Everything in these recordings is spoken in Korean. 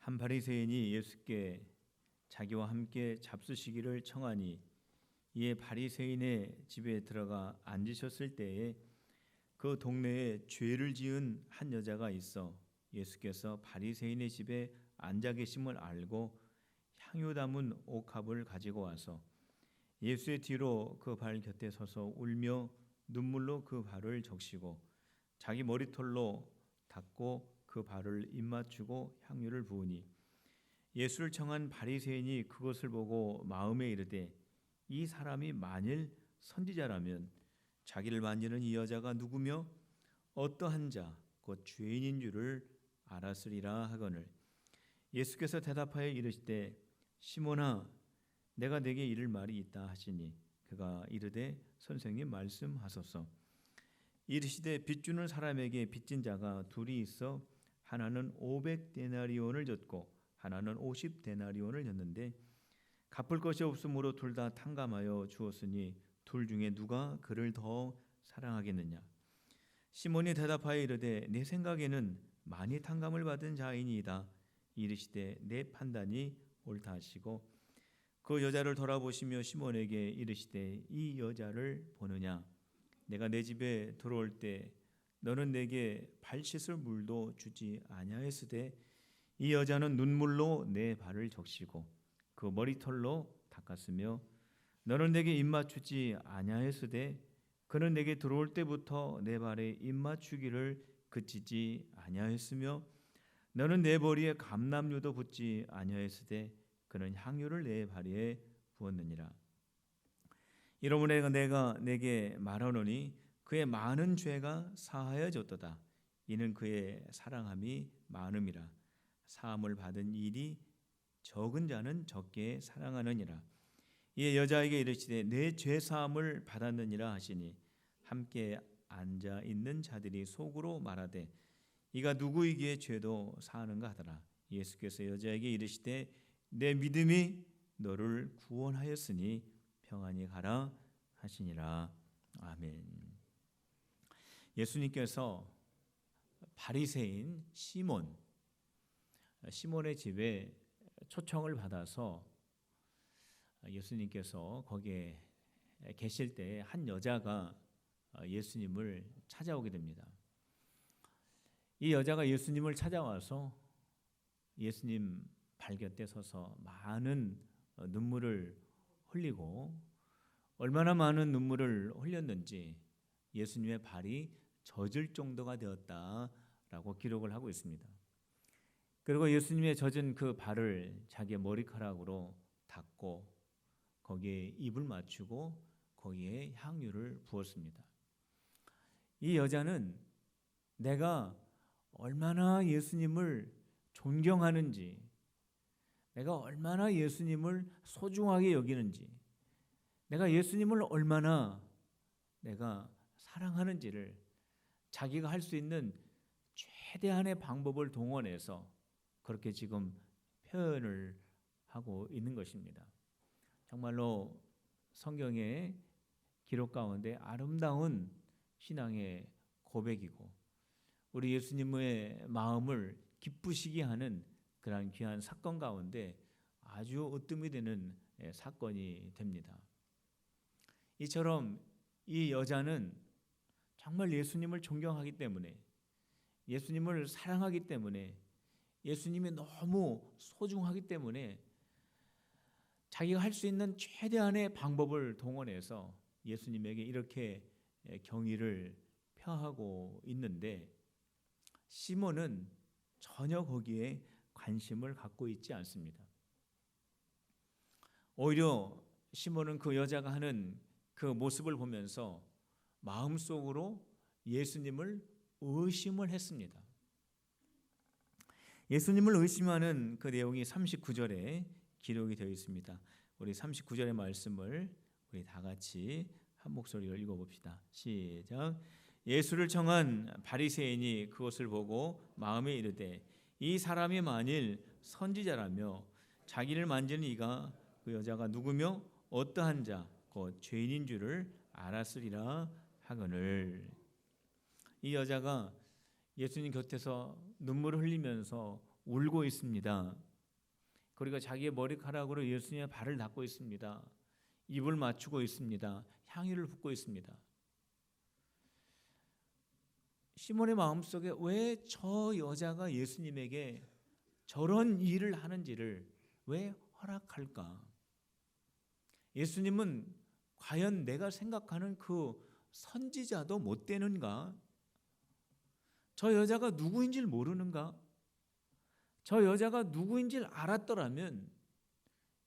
한 바리새인이 예수께 자기와 함께 잡수시기를 청하니 이에 바리새인의 집에 들어가 앉으셨을 때에 그 동네에 죄를 지은 한 여자가 있어 예수께서 바리새인의 집에 앉아 계심을 알고 향유 담은 옥합을 가지고 와서 예수의 뒤로 그 발 곁에 서서 울며 눈물로 그 발을 적시고 자기 머리털로 닦고 그 발을 입맞추고 향유를 부으니 예수를 청한 바리새인이 그것을 보고 마음에 이르되 이 사람이 만일 선지자라면 자기를 만지는 이 여자가 누구며 어떠한 자 곧 죄인인 줄을 알았으리라 하거늘 예수께서 대답하여 이르시되 시몬아 내가 네게 이를 말이 있다 하시니 그가 이르되 선생님 말씀하소서. 이르시되 빚주는 사람에게 빚진 자가 둘이 있어 하나는 500데나리온을 졌고 하나는 50데나리온을 졌는데 갚을 것이 없으므로 둘 다 탕감하여 주었으니 둘 중에 누가 그를 더 사랑하겠느냐. 시몬이 대답하여 이르되 내 생각에는 많이 탕감을 받은 자이니이다. 이르시되 내 판단이 옳다 하시고 그 여자를 돌아보시며 시몬에게 이르시되 이 여자를 보느냐. 내가 내 집에 들어올 때 너는 내게 발 씻을 물도 주지 아니하였으되 이 여자는 눈물로 내 발을 적시고 그 머리털로 닦았으며 너는 내게 입맞추지 아니하였으되 그는 내게 들어올 때부터 내 발에 입맞추기를 그치지 아니하였으며 너는 내 머리에 감람유도 붓지 아니하였으되 그는 향유를 내 발에 부었느니라. 이러므로 내가 내게 말하노니 그의 많은 죄가 사하여졌도다. 이는 그의 사랑함이 많음이라. 사함을 받은 일이 적은 자는 적게 사랑하느니라. 이에 여자에게 이르시되 내 죄 사함을 받았느니라 하시니 함께 앉아 있는 자들이 속으로 말하되 이가 누구이기에 죄도 사하는가 하더라. 예수께서 여자에게 이르시되 내 믿음이 너를 구원하였으니 평안히 가라 하시니라. 아멘. 예수님께서 바리새인 시몬의 집에 초청을 받아서 예수님께서 거기에 계실 때 한 여자가 예수님을 찾아오게 됩니다. 이 여자가 예수님을 찾아와서 예수님 발 곁에 서서 많은 눈물을 흘리고 얼마나 많은 눈물을 흘렸는지 예수님의 발이 젖을 정도가 되었다라고 기록을 하고 있습니다. 그리고 예수님의 젖은 그 발을 자기의 머리카락으로 닦고 거기에 입을 맞추고 거기에 향유를 부었습니다. 이 여자는 내가 얼마나 예수님을 존경하는지, 내가 얼마나 예수님을 소중하게 여기는지, 내가 예수님을 얼마나 내가 사랑하는지를 자기가 할 수 있는 최대한의 방법을 동원해서 그렇게 지금 표현을 하고 있는 것입니다. 정말로 성경의 기록 가운데 아름다운 신앙의 고백이고 우리 예수님의 마음을 기쁘시게 하는 그러한 귀한 사건 가운데 아주 으뜸이 되는 사건이 됩니다. 이처럼 이 여자는 정말 예수님을 존경하기 때문에 예수님을 사랑하기 때문에 예수님이 너무 소중하기 때문에 자기가 할 수 있는 최대한의 방법을 동원해서 예수님에게 이렇게 경의를 표하고 있는데 시몬은 전혀 거기에 관심을 갖고 있지 않습니다. 오히려 시몬은 그 여자가 하는 그 모습을 보면서 마음속으로 예수님을 의심을 했습니다. 예수님을 의심하는 그 내용이 39절에 기록이 되어 있습니다. 우리 39절의 말씀을 우리 다 같이 한 목소리로 읽어봅시다. 시작. 예수를 청한 바리새인이 그것을 보고 마음에 이르되 이 사람이 만일 선지자라며 자기를 만지는 이가 그 여자가 누구며 어떠한 자 곧 죄인인 줄을 알았으리라 하거늘. 이 여자가 예수님 곁에서 눈물을 흘리면서 울고 있습니다. 그리고 자기의 머리카락으로 예수님의 발을 닦고 있습니다. 입을 맞추고 있습니다. 향유를 붓고 있습니다. 시몬의 마음속에 왜 저 여자가 예수님에게 저런 일을 하는지를 왜 허락할까? 예수님은 과연 내가 생각하는 그 선지자도 못 되는가? 저 여자가 누구인지를 모르는가? 저 여자가 누구인지를 알았더라면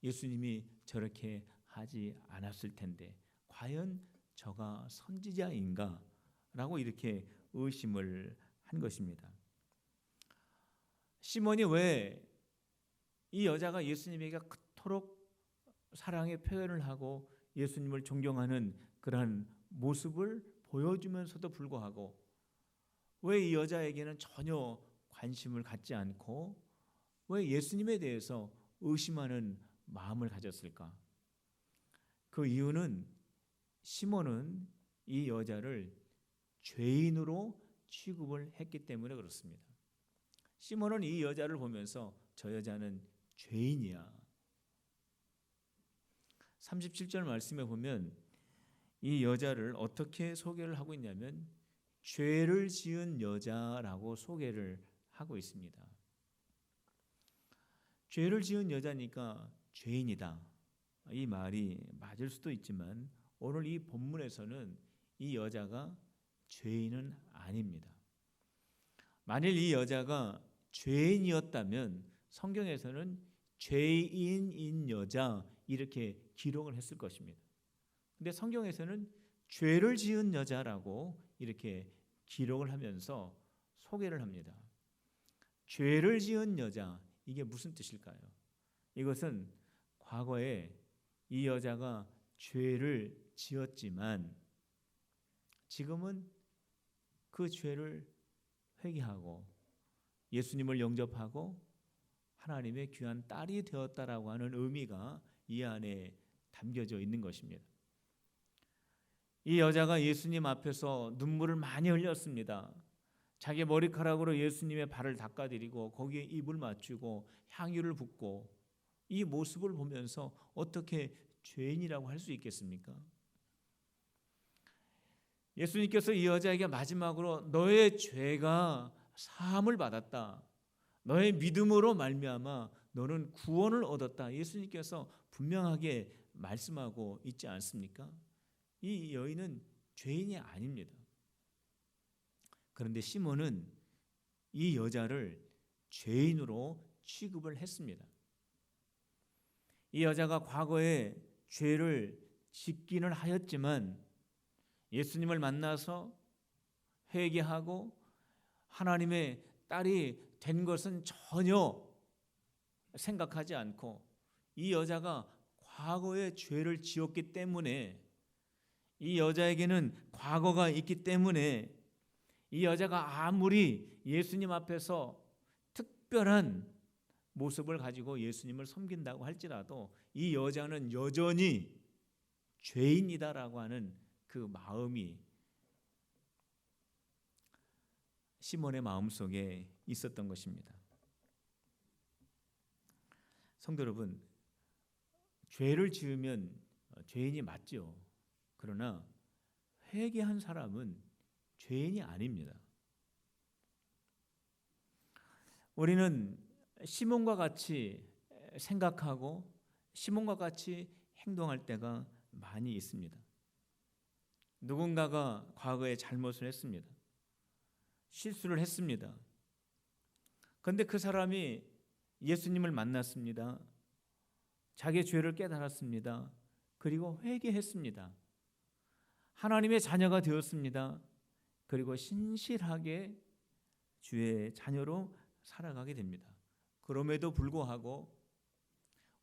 예수님이 저렇게 하지 않았을 텐데 과연 저가 선지자인가? 라고 이렇게 의심을 한 것입니다. 시몬이 왜 이 여자가 예수님에게 그토록 사랑의 표현을 하고 예수님을 존경하는 그러한 모습을 보여주면서도 불구하고 왜 이 여자에게는 전혀 관심을 갖지 않고 왜 예수님에 대해서 의심하는 마음을 가졌을까? 그 이유는 시몬은 이 여자를 죄인으로 취급을 했기 때문에 그렇습니다. 시몬은 이 여자를 보면서 저 여자는 죄인이야. 37절 말씀에 보면 이 여자를 어떻게 소개를 하고 있냐면 죄를 지은 여자라고 소개를 하고 있습니다. 죄를 지은 여자니까 죄인이다. 이 말이 맞을 수도 있지만 오늘 이 본문에서는 이 여자가 죄인은 아닙니다. 만일 이 여자가 죄인이었다면 성경에서는 죄인인 여자 이렇게 기록을 했을 것입니다. 근데 성경에서는 죄를 지은 여자라고 이렇게 기록을 하면서 소개를 합니다. 죄를 지은 여자, 이게 무슨 뜻일까요? 이것은 과거에 이 여자가 죄를 지었지만 지금은 그 죄를 회개하고 예수님을 영접하고 하나님의 귀한 딸이 되었다라고 하는 의미가 이 안에 담겨져 있는 것입니다. 이 여자가 예수님 앞에서 눈물을 많이 흘렸습니다. 자기 머리카락으로 예수님의 발을 닦아드리고 거기에 입을 맞추고 향유를 붓고 이 모습을 보면서 어떻게 죄인이라고 할 수 있겠습니까? 예수님께서 이 여자에게 마지막으로 너의 죄가 사함을 받았다. 너의 믿음으로 말미암아 너는 구원을 얻었다. 예수님께서 분명하게 말씀하고 있지 않습니까? 이 여인은 죄인이 아닙니다. 그런데 시몬은 이 여자를 죄인으로 취급을 했습니다. 이 여자가 과거에 죄를 짓기는 하였지만 예수님을 만나서 회개하고 하나님의 딸이 된 것은 전혀 생각하지 않고 이 여자가 과거에 죄를 지었기 때문에 이 여자에게는 과거가 있기 때문에 이 여자가 아무리 예수님 앞에서 특별한 모습을 가지고 예수님을 섬긴다고 할지라도 이 여자는 여전히 죄인이다라고 하는 그 마음이 시몬의 마음속에 있었던 것입니다. 성도 여러분, 죄를 지으면 죄인이 맞죠. 그러나 회개한 사람은 죄인이 아닙니다. 우리는 시몬과 같이 생각하고 시몬과 같이 행동할 때가 많이 있습니다. 누군가가 과거에 잘못을 했습니다. 실수를 했습니다. 그런데 그 사람이 예수님을 만났습니다. 자기의 죄를 깨달았습니다. 그리고 회개했습니다. 하나님의 자녀가 되었습니다. 그리고 신실하게 주의 자녀로 살아가게 됩니다. 그럼에도 불구하고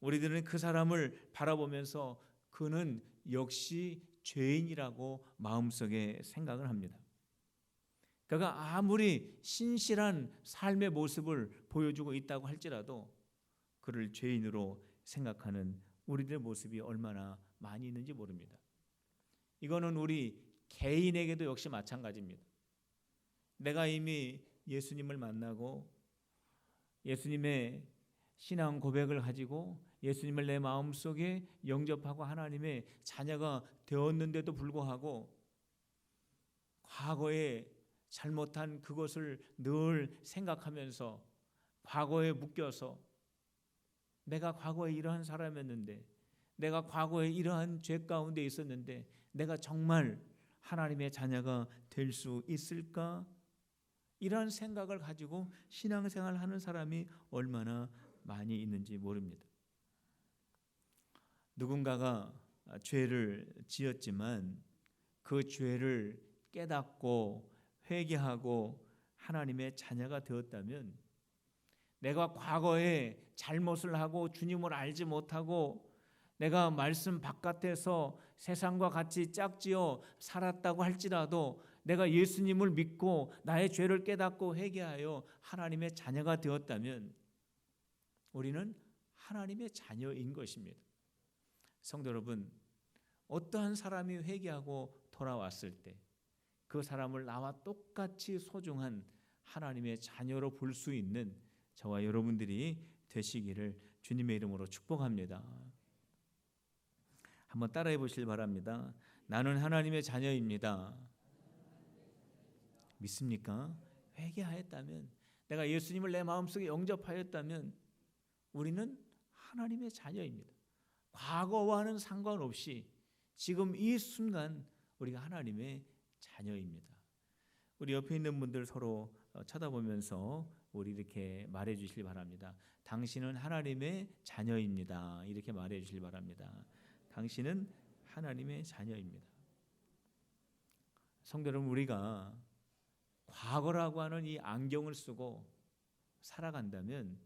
우리들은 그 사람을 바라보면서 그는 역시 죄인이라고 마음속에 생각을 합니다. 그가 아무리 신실한 삶의 모습을 보여주고 있다고 할지라도 그를 죄인으로 생각하는 우리들의 모습이 얼마나 많이 있는지 모릅니다. 이거는 우리 개인에게도 역시 마찬가지입니다. 내가 이미 예수님을 만나고 예수님의 신앙 고백을 가지고 예수님을 내 마음속에 영접하고 하나님의 자녀가 되었는데도 불구하고 과거에 잘못한 그것을 늘 생각하면서 과거에 묶여서 내가 과거에 이러한 사람이었는데, 내가 과거에 이러한 죄 가운데 있었는데 내가 정말 하나님의 자녀가 될 수 있을까? 이러한 생각을 가지고 신앙생활을 하는 사람이 얼마나 많이 있는지 모릅니다. 누군가가 죄를 지었지만 그 죄를 깨닫고 회개하고 하나님의 자녀가 되었다면, 내가 과거에 잘못을 하고 주님을 알지 못하고 내가 말씀 바깥에서 세상과 같이 짝지어 살았다고 할지라도 내가 예수님을 믿고 나의 죄를 깨닫고 회개하여 하나님의 자녀가 되었다면 우리는 하나님의 자녀인 것입니다. 성도 여러분, 어떠한 사람이 회개하고 돌아왔을 때 그 사람을 나와 똑같이 소중한 하나님의 자녀로 볼 수 있는 저와 여러분들이 되시기를 주님의 이름으로 축복합니다. 한번 따라해 보시길 바랍니다. 나는 하나님의 자녀입니다. 믿습니까? 회개하였다면, 내가 예수님을 내 마음속에 영접하였다면 우리는 하나님의 자녀입니다. 과거와는 상관없이 지금 이 순간 우리가 하나님의 자녀입니다. 우리 옆에 있는 분들 서로 쳐다보면서 우리 이렇게 말해 주시기 바랍니다. 당신은 하나님의 자녀입니다. 이렇게 말해 주시기 바랍니다. 당신은 하나님의 자녀입니다. 성도 여러분, 우리가 과거라고 하는 이 안경을 쓰고 살아간다면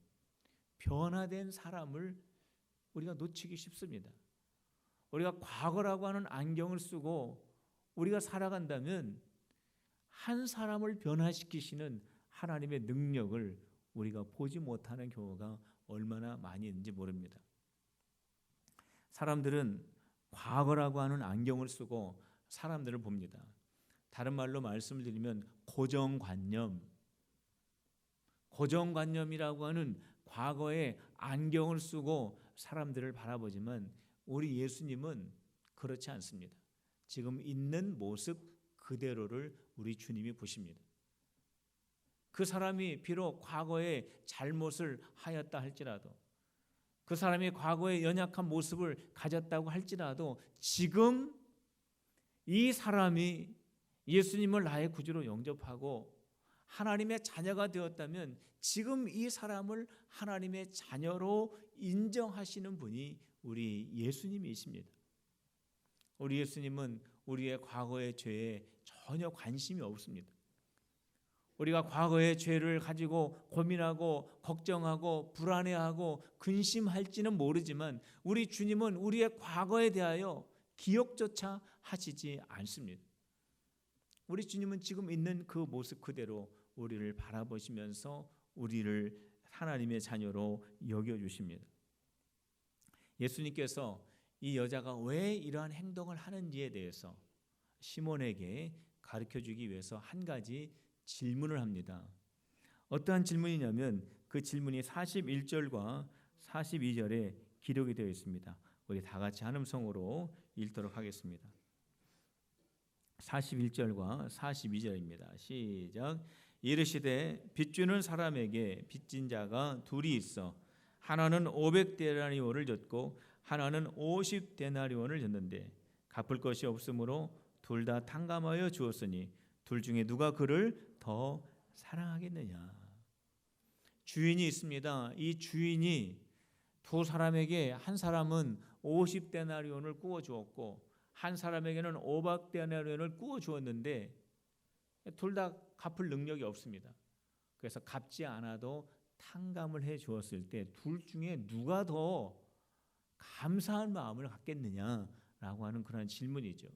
변화된 사람을 우리가 놓치기 쉽습니다. 우리가 과거라고 하는 안경을 쓰고 우리가 살아간다면 한 사람을 변화시키시는 하나님의 능력을 우리가 보지 못하는 경우가 얼마나 많이 있는지 모릅니다. 사람들은 과거라고 하는 안경을 쓰고 사람들을 봅니다. 다른 말로 말씀을 드리면 고정관념이라고 하는 과거의 안경을 쓰고 사람들을 바라보지만 우리 예수님은 그렇지 않습니다. 지금 있는 모습 그대로를 우리 주님이 보십니다. 그 사람이 비록 과거에 잘못을 하였다 할지라도, 그 사람이 과거에 연약한 모습을 가졌다고 할지라도 지금 이 사람이 예수님을 나의 구주로 영접하고 하나님의 자녀가 되었다면 지금 이 사람을 하나님의 자녀로 인정하시는 분이 우리 예수님이십니다. 우리 예수님은 우리의 과거의 죄에 전혀 관심이 없습니다. 우리가 과거의 죄를 가지고 고민하고 걱정하고 불안해하고 근심할지는 모르지만 우리 주님은 우리의 과거에 대하여 기억조차 하시지 않습니다. 우리 주님은 지금 있는 그 모습 그대로 우리를 바라보시면서 우리를 하나님의 자녀로 여겨주십니다. 예수님께서 이 여자가 왜 이러한 행동을 하는지에 대해서 시몬에게 가르쳐주기 위해서 한 가지 질문을 합니다. 어떠한 질문이냐면 그 질문이 41절과 42절에 기록이 되어 있습니다. 우리 다 같이 한음성으로 읽도록 하겠습니다. 41절과 42절입니다. 시작. 이르시되 빚주는 사람에게 빚진 자가 둘이 있어 하나는 500데나리온을 졌고 하나는 50데나리온을 졌는데 갚을 것이 없으므로 둘 다 탕감하여 주었으니 둘 중에 누가 그를 더 사랑하겠느냐. 주인이 있습니다. 이 주인이 두 사람에게 한 사람은 50데나리온을 구워 주었고 한 사람에게는 500데나리온을 구워 주었는데 둘 다 갚을 능력이 없습니다. 그래서 갚지 않아도 탕감을 해 주었을 때 둘 중에 누가 더 감사한 마음을 갖겠느냐라고 하는 그런 질문이죠.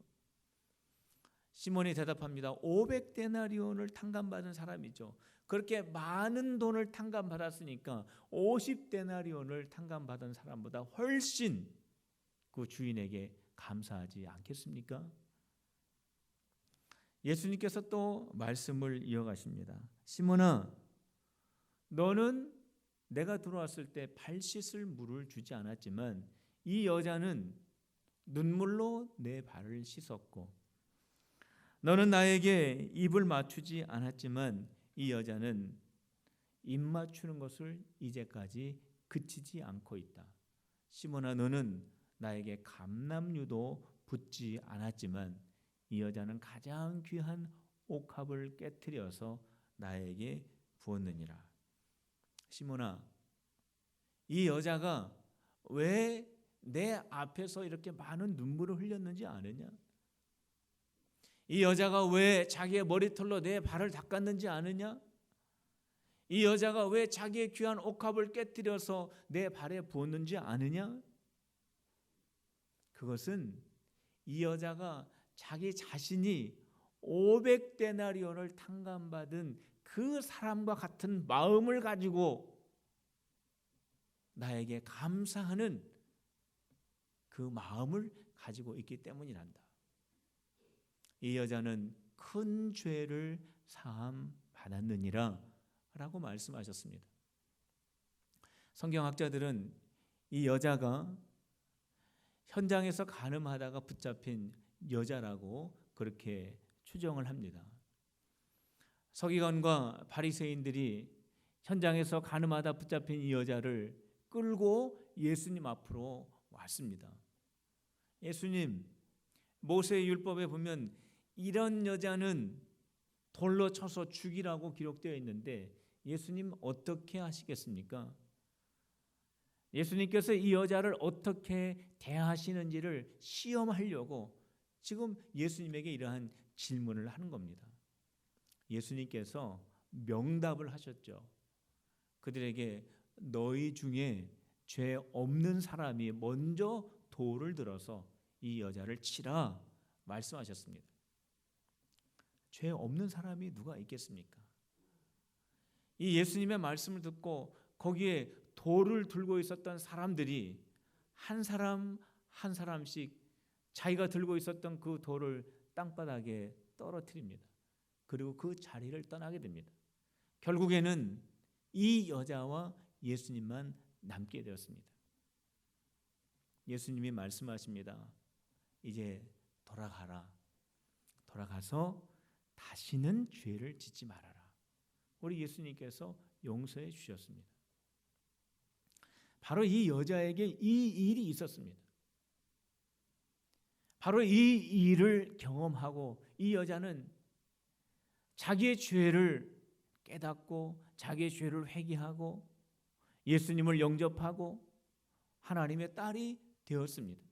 시몬이 대답합니다. 500데나리온을 탕감받은 사람이죠. 그렇게 많은 돈을 탕감받았으니까 50데나리온을 탕감받은 사람보다 훨씬 그 주인에게 감사하지 않겠습니까? 예수님께서 또 말씀을 이어가십니다. 시몬아, 너는 내가 들어왔을 때 발 씻을 물을 주지 않았지만 이 여자는 눈물로 내 발을 씻었고, 너는 나에게 입을 맞추지 않았지만 이 여자는 입 맞추는 것을 이제까지 그치지 않고 있다. 시몬아, 너는 나에게 감람유도 붓지 않았지만 이 여자는 가장 귀한 옥합을 깨트려서 나에게 부었느니라. 시몬아, 이 여자가 왜 내 앞에서 이렇게 많은 눈물을 흘렸는지 아느냐? 이 여자가 왜 자기의 머리털로 내 발을 닦았는지 아느냐? 이 여자가 왜 자기의 귀한 옥합을 깨뜨려서 내 발에 부었는지 아느냐? 그것은 이 여자가 자기 자신이 500데나리온을 탕감받은 그 사람과 같은 마음을 가지고 나에게 감사하는 그 마음을 가지고 있기 때문이란다. 이 여자는 큰 죄를 사함 받았느니라 라고 말씀하셨습니다. 성경학자들은 이 여자가 현장에서 간음하다가 붙잡힌 여자라고 그렇게 추정을 합니다. 서기관과 바리새인들이 현장에서 간음하다 붙잡힌 이 여자를 끌고 예수님 앞으로 왔습니다. 예수님, 모세의 율법에 보면 이런 여자는 돌로 쳐서 죽이라고 기록되어 있는데 예수님 어떻게 하시겠습니까? 예수님께서 이 여자를 어떻게 대하시는지를 시험하려고 지금 예수님에게 이러한 질문을 하는 겁니다. 예수님께서 명답을 하셨죠. 그들에게 너희 중에 죄 없는 사람이 먼저 돌을 들어서 이 여자를 치라 말씀하셨습니다. 죄 없는 사람이 누가 있겠습니까? 이 예수님의 말씀을 듣고 거기에 돌을 들고 있었던 사람들이 한 사람 한 사람씩 자기가 들고 있었던 그 돌을 땅바닥에 떨어뜨립니다. 그리고 그 자리를 떠나게 됩니다. 결국에는 이 여자와 예수님만 남게 되었습니다. 예수님이 말씀하십니다. 이제 돌아가라. 돌아가서 다시는 죄를 짓지 말아라. 우리 예수님께서 용서해 주셨습니다. 바로 이 여자에게 이 일이 있었습니다. 바로 이 일을 경험하고 이 여자는 자기의 죄를 깨닫고 자기의 죄를 회개하고 예수님을 영접하고 하나님의 딸이 되었습니다.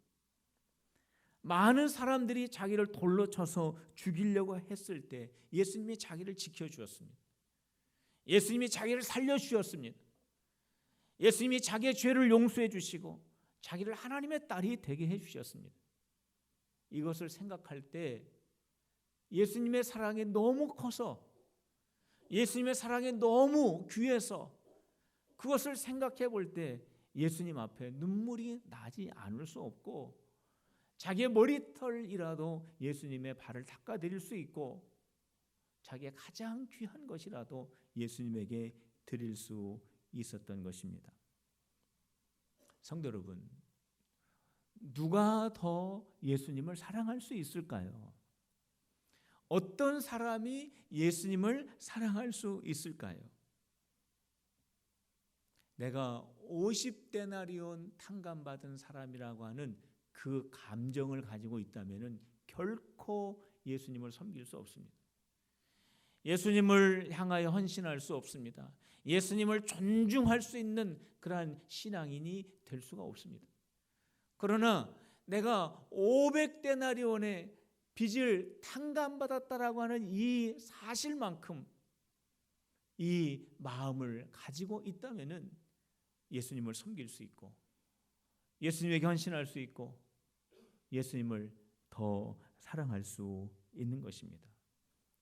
많은 사람들이 자기를 돌로 쳐서 죽이려고 했을 때 예수님이 자기를 지켜주었습니다. 예수님이 자기를 살려주셨습니다. 예수님이 자기의 죄를 용서해 주시고 자기를 하나님의 딸이 되게 해주셨습니다. 이것을 생각할 때 예수님의 사랑이 너무 커서 예수님의 사랑이 너무 귀해서 그것을 생각해 볼 때 예수님 앞에 눈물이 나지 않을 수 없고 자기의 머리털이라도 예수님의 발을 닦아드릴 수 있고 자기의 가장 귀한 것이라도 예수님에게 드릴 수 있었던 것입니다. 성도 여러분, 누가 더 예수님을 사랑할 수 있을까요? 어떤 사람이 예수님을 사랑할 수 있을까요? 내가 50데나리온 탕감받은 사람이라고 하는 그 감정을 가지고 있다면 결코 예수님을 섬길 수 없습니다. 예수님을 향하여 헌신할 수 없습니다. 예수님을 존중할 수 있는 그러한 신앙인이 될 수가 없습니다. 그러나 내가 500데나리온의 빚을 탕감받았다라고 하는 이 사실만큼 이 마음을 가지고 있다면 예수님을 섬길 수 있고 예수님에게 헌신할 수 있고 예수님을 더 사랑할 수 있는 것입니다.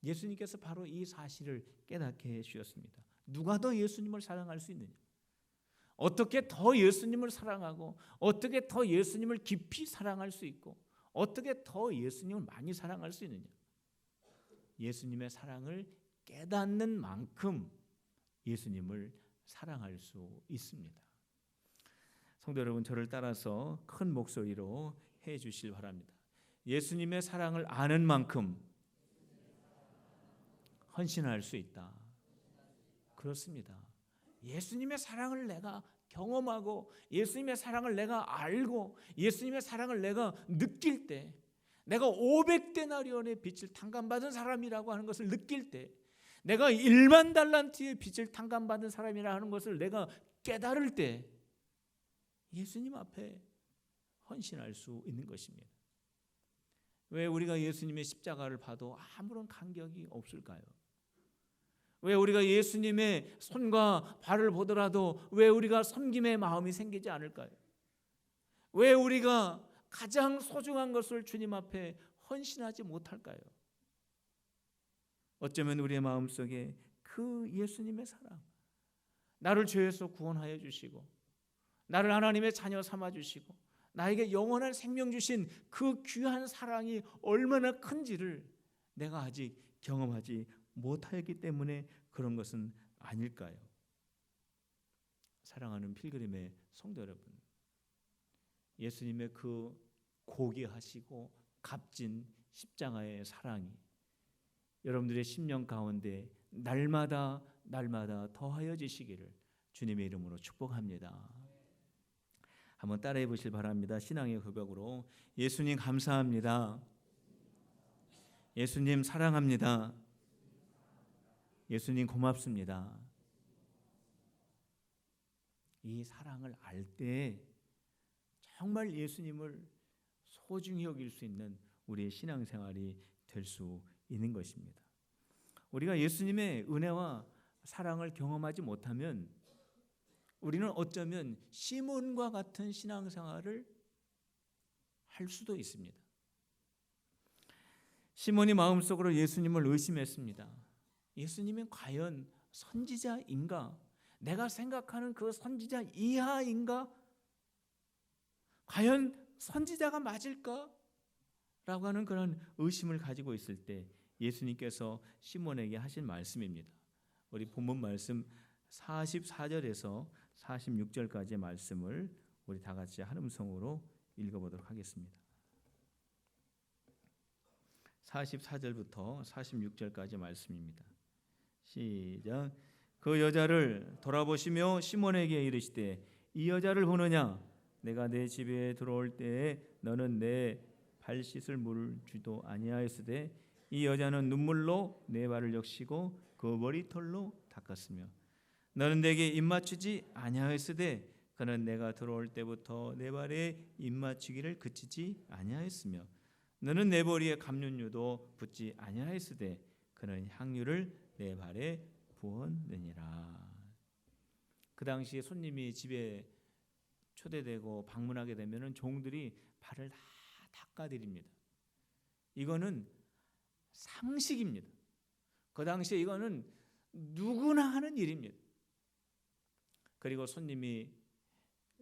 예수님께서 바로 이 사실을 깨닫게 해주셨습니다. 누가 더 예수님을 사랑할 수 있느냐? 어떻게 더 예수님을 사랑하고 어떻게 더 예수님을 깊이 사랑할 수 있고 어떻게 더 예수님을 많이 사랑할 수 있느냐? 예수님의 사랑을 깨닫는 만큼 예수님을 사랑할 수 있습니다. 성도 여러분, 저를 따라서 큰 목소리로 해 주실 바랍니다. 예수님의 사랑을 아는 만큼 헌신할 수 있다. 그렇습니다. 예수님의 사랑을 내가 경험하고 예수님의 사랑을 내가 알고 예수님의 사랑을 내가 느낄 때, 내가 500데나리온의 빚을 탕감받은 사람이라고 하는 것을 느낄 때, 내가 1만 달란트의 빚을 탕감받은 사람이라 하는 것을 내가 깨달을 때 예수님 앞에 헌신할 수 있는 것입니다. 왜 우리가 예수님의 십자가를 봐도 아무런 감격이 없을까요? 왜 우리가 예수님의 손과 발을 보더라도 왜 우리가 섬김의 마음이 생기지 않을까요? 왜 우리가 가장 소중한 것을 주님 앞에 헌신하지 못할까요? 어쩌면 우리의 마음속에 그 예수님의 사랑, 나를 죄에서 구원하여 주시고 나를 하나님의 자녀 삼아 주시고 나에게 영원한 생명 주신 그 귀한 사랑이 얼마나 큰지를 내가 아직 경험하지 못하였기 때문에 그런 것은 아닐까요? 사랑하는 필그림의 성도 여러분, 예수님의 그 고귀하시고 값진 십자가의 사랑이 여러분들의 심령 가운데 날마다 더하여지시기를 주님의 이름으로 축복합니다. 한번 따라해 보실 바랍니다. 신앙의 고백으로 예수님 감사합니다. 예수님 사랑합니다. 예수님 고맙습니다. 이 사랑을 알 때 정말 예수님을 소중히 여길 수 있는 우리의 신앙생활이 될 수 있는 것입니다. 우리가 예수님의 은혜와 사랑을 경험하지 못하면 우리는 어쩌면 시몬과 같은 신앙생활을 할 수도 있습니다. 시몬이 마음속으로 예수님을 의심했습니다. 예수님은 과연 선지자인가? 내가 생각하는 그 선지자 이하인가? 과연 선지자가 맞을까? 라고 하는 그런 의심을 가지고 있을 때 예수님께서 시몬에게 하신 말씀입니다. 우리 본문 말씀 44절에서 46절까지의 말씀을 우리 다 같이 한 음성으로 읽어보도록 하겠습니다. 44절부터 46절까지 말씀입니다. 시작. 그 여자를 돌아보시며 시몬에게 이르시되 이 여자를 보느냐? 내가 내 집에 들어올 때에 너는 내 발 씻을 물을 주도 아니하였으되 이 여자는 눈물로 내 발을 적시고 그 머리털로 닦았으며 너는 내게 입맞추지 아니하였으되 그는 내가 들어올 때부터 내 발에 입맞추기를 그치지 아니하였으며 너는 내 머리에 감륜유도 붓지 아니하였으되 그는 향유를 내 발에 부었느니라. 그 당시에 손님이 집에 초대되고 방문하게 되면은 종들이 발을 다 닦아드립니다. 이거는 상식입니다. 그 당시에 이거는 누구나 하는 일입니다. 그리고 손님이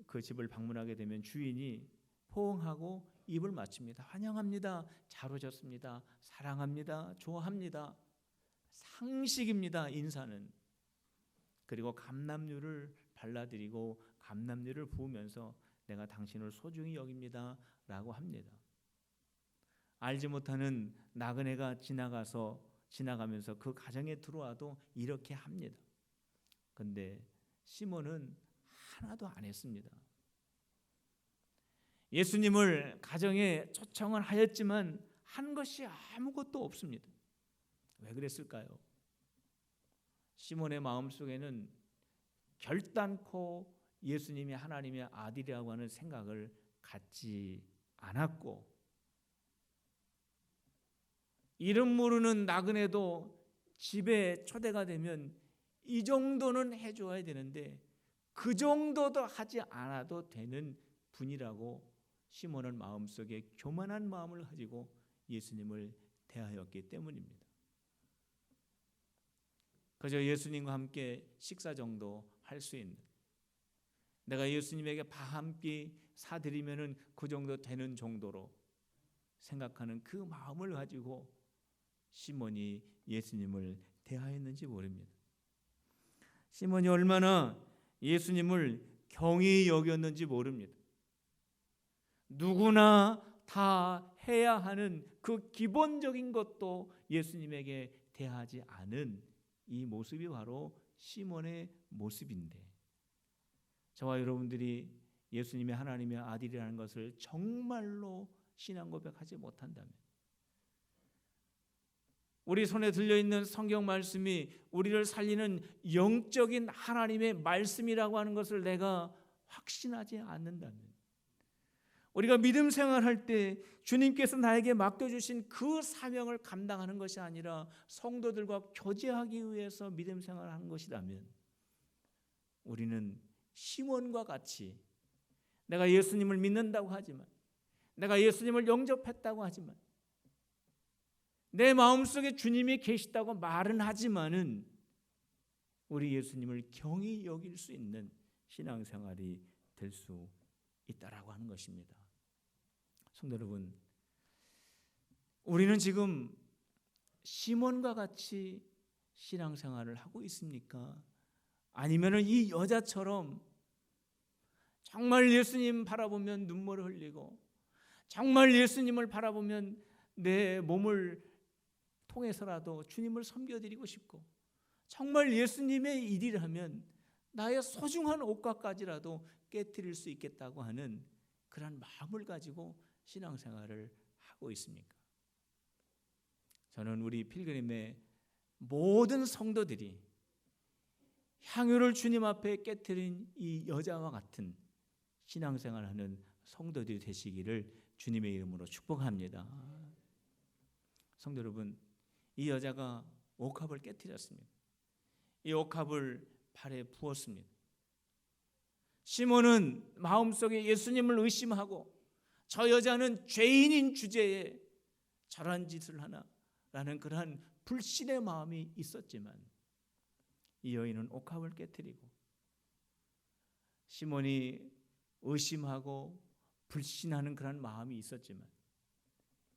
그 집을 방문하게 되면 주인이 포옹하고 입을 맞춥니다. 환영합니다. 잘 오셨습니다. 사랑합니다. 좋아합니다. 상식입니다. 인사는. 그리고 감람유를 발라드리고 감람유를 부으면서 내가 당신을 소중히 여깁니다 라고 합니다. 알지 못하는 나그네가 지나가면서 그 가정에 들어와도 이렇게 합니다. 그런데 시몬은 하나도 안 했습니다. 예수님을 가정에 초청을 하였지만 한 것이 아무것도 없습니다. 왜 그랬을까요? 시몬의 마음속에는 결단코 예수님이 하나님의 아들이라고 하는 생각을 갖지 않았고 이름 모르는 나그네도 집에 초대가 되면 이 정도는 해줘야 되는데 그 정도도 하지 않아도 되는 분이라고 시몬은 마음속에 교만한 마음을 가지고 예수님을 대하였기 때문입니다. 그저 예수님과 함께 식사 정도 할 수 있는, 내가 예수님에게 밥 한 끼 사드리면은 그 정도 되는 정도로 생각하는 그 마음을 가지고 시몬이 예수님을 대하였는지 모릅니다. 시몬이 얼마나 예수님을 경히 여겼는지 모릅니다. 누구나 다 해야 하는 그 기본적인 것도 예수님에게 대하지 않은 이 모습이 바로 시몬의 모습인데, 저와 여러분들이 예수님의 하나님의 아들이라는 것을 정말로 신앙 고백하지 못한다면, 우리 손에 들려있는 성경 말씀이 우리를 살리는 영적인 하나님의 말씀이라고 하는 것을 내가 확신하지 않는다면, 우리가 믿음 생활할 때 주님께서 나에게 맡겨주신 그 사명을 감당하는 것이 아니라 성도들과 교제하기 위해서 믿음 생활하는 것이라면, 우리는 시몬과 같이 내가 예수님을 믿는다고 하지만, 내가 예수님을 영접했다고 하지만, 내 마음속에 주님이 계시다고 말은 하지만은 우리 예수님을 경히 여길 수 있는 신앙생활이 될 수 있다라고 하는 것입니다. 성도 여러분, 우리는 지금 시몬과 같이 신앙생활을 하고 있습니까? 아니면은 이 여자처럼 정말 예수님 바라보면 눈물을 흘리고, 정말 예수님을 바라보면 내 몸을 통해서라도 주님을 섬겨드리고 싶고, 정말 예수님의 일이라면 나의 소중한 옷가까지라도 깨트릴 수 있겠다고 하는 그런 마음을 가지고 신앙생활을 하고 있습니까? 저는 우리 필그림의 모든 성도들이 향유를 주님 앞에 깨트린 이 여자와 같은 신앙생활하는 성도들이 되시기를 주님의 이름으로 축복합니다. 성도 여러분, 이 여자가 옥합을 깨트렸습니다. 이 옥합을 발에 부었습니다. 시몬은 마음속에 예수님을 의심하고, 저 여자는 죄인인 주제에 저런 짓을 하나라는 그러한 불신의 마음이 있었지만, 이 여인은 옥합을 깨트리고, 시몬이 의심하고 불신하는 그런 마음이 있었지만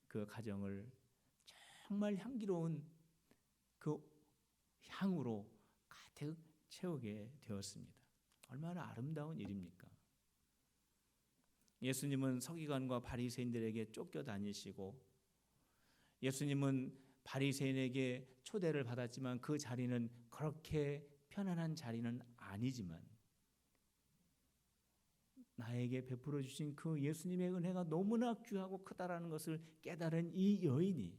그 가정을 정말 향기로운 그 향으로 가득 채우게 되었습니다. 얼마나 아름다운 일입니까? 예수님은 서기관과 바리새인들에게 쫓겨다니시고, 예수님은 바리새인에게 초대를 받았지만 그 자리는 그렇게 편안한 자리는 아니지만, 나에게 베풀어 주신 그 예수님의 은혜가 너무나 귀하고 크다라는 것을 깨달은 이 여인이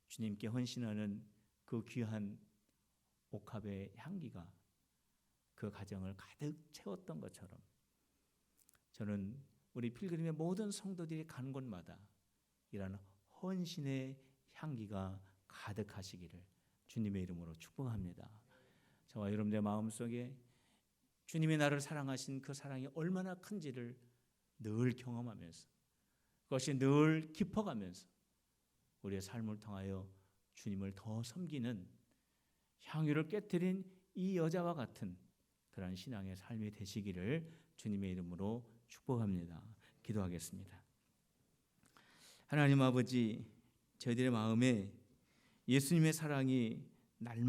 주님께 헌신하는 그 귀한 옥합의 향기가 그 가정을 가득 채웠던 것처럼, 저는 우리 필그림의 모든 성도들이 가는 곳마다 이런 헌신의 향기가 가득하시기를 주님의 이름으로 축복합니다. 저와 여러분의 마음속에 주님이 나를 사랑하신 그 사랑이 얼마나 큰지를 늘 경험하면서, 그것이 늘 깊어가면서 우리의 삶을 통하여 주님을 더 섬기는 향유를 깨트린 이 여자와 같은 그런 신앙의 삶이 되시기를 주님의 이름으로 축복합니다. 기도하겠습니다. 하나님 아버지, 저희들의 마음에 예수님의 사랑이 날마다